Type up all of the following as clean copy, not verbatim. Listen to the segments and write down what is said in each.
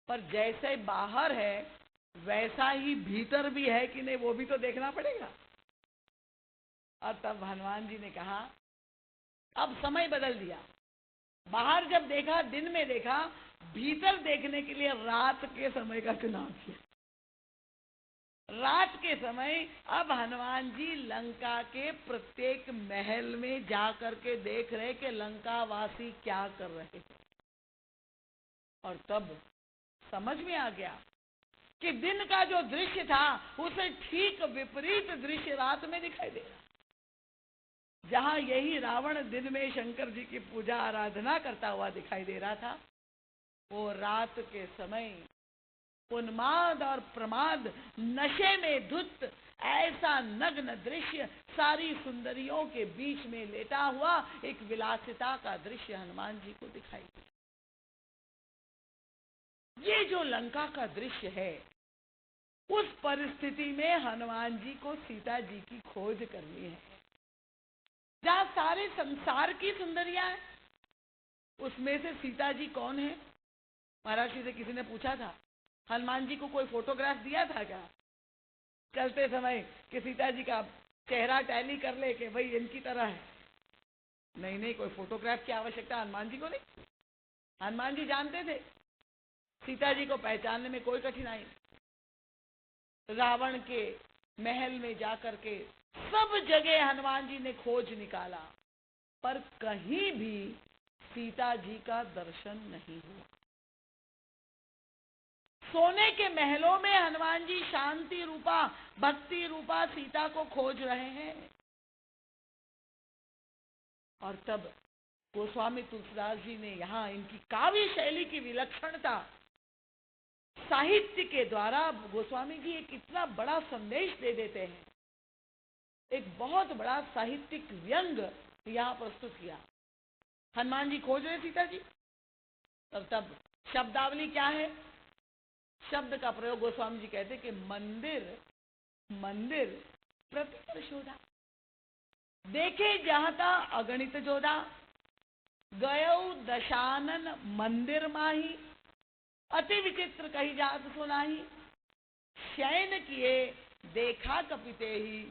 पर जैसे बाहर है वैसा ही भीतर भी है कि नहीं वो भी तो देखना पड़ेगा। और तब हनुमान जी ने कहा अब समय बदल दिया। बाहर जब देखा, दिन में देखा, भीतर देखने के लिए रात के समय का चुनाव किया। रात के समय अब हनुमान जी लंका के प्रत्येक महल में जा करके देख रहे कि लंका वासी क्या कर रहे हैं। और तब समझ में आ गया कि दिन का जो दृश्य था उसे ठीक विपरीत दृश्य रात में दिखाई दे रहा। जहां यही रावण दिन में शंकर जी की पूजा आराधना करता हुआ दिखाई दे रहा था, वो रात के समय उन्माद और प्रमाद नशे में धुत ऐसा नग्न दृश्य, सारी सुंदरियों के बीच में लेटा हुआ एक विलासिता का दृश्य हनुमान जी को दिखाई दिया। ये जो लंका का दृश्य है, उस परिस्थिति में हनुमान जी को सीता जी की खोज करनी है। जहां सारे संसार की सुंदरियां हैं, उसमें से सीता जी कौन है? महाराज जी से किसी ने पूछा था, हनुमान जी को कोई फोटोग्राफ दिया था क्या चलते समय कि सीता जी का चेहरा टैली कर ले कि भाई इनकी तरह है? नहीं नहीं, कोई फोटोग्राफ की आवश्यकता हनुमान जी को नहीं। हनुमान जी जानते थे सीता जी को पहचानने में कोई कठिनाई नहीं। रावण के महल में जाकर के सब जगह हनुमान जी ने खोज निकाला, पर कहीं भी सीता जी का दर्शन नहीं हुआ। सोने के महलों में हनुमान जी शांति रूपा, भक्ति रूपा सीता को खोज रहे हैं। और तब गोस्वामी तुलसीदास जी ने यहाँ इनकी काव्य शैली की विलक्षणता, साहित्य के द्वारा गोस्वामी जी एक इतना बड़ा संदेश दे देते हैं, एक बहुत बड़ा साहित्यिक व्यंग यहाँ प्रस्तुत किया। हनुमान जी खोज रहे सीता जी, तब शब्दावली क्या है? शब्द का प्रयोग गोस्वामी जी कहते कि मंदिर मंदिर प्रति शोधा, देखे जहाता अगणित जोधा, गयो दशानन मंदिर माही, अति विचित्र कही जात सुनाही, शयन किए देखा कपिते ही,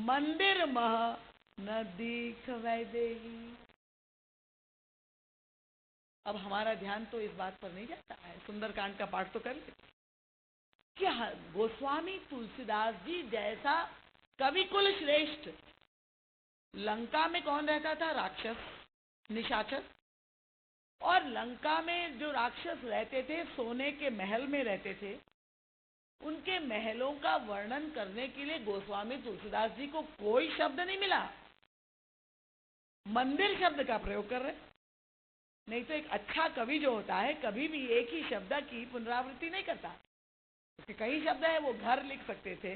मंदिर मह न दीख वैदेही। अब हमारा ध्यान तो इस बात पर नहीं जाता है, सुंदरकांड का पाठ तो कर लेते कि गोस्वामी तुलसीदास जी जैसा कवि कुल श्रेष्ठ, लंका में कौन रहता था? राक्षस, निशाचर। और लंका में जो राक्षस रहते थे सोने के महल में रहते थे, उनके महलों का वर्णन करने के लिए गोस्वामी तुलसीदास जी को कोई शब्द नहीं मिला। मंदिर शब्द का प्रयोग कर रहे। नहीं तो एक अच्छा कवि जो होता है कभी भी एक ही शब्द की पुनरावृत्ति नहीं करता। उसके कई शब्द है, वो घर लिख सकते थे,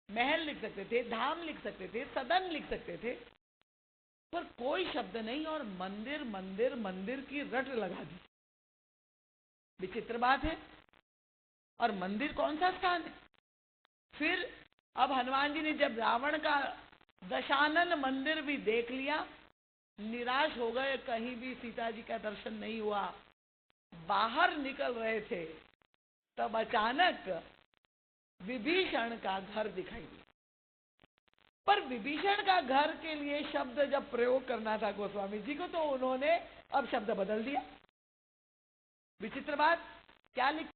महल लिख सकते थे, धाम लिख सकते थे, सदन लिख सकते थे, पर कोई शब्द नहीं। और मंदिर मंदिर मंदिर की रट लगा दी। विचित्र बात है। और मंदिर कौन सा स्थान है? फिर अब हनुमान जी ने जब रावण का दशानन मंदिर भी देख लिया, निराश हो गए, कहीं भी सीता जी का दर्शन नहीं हुआ। बाहर निकल रहे थे, तब अचानक विभीषण का घर दिखाई दिया। पर विभीषण का घर के लिए शब्द जब प्रयोग करना था गोस्वामी जी को, तो उन्होंने अब शब्द बदल दिया। विचित्र बात, क्या लिख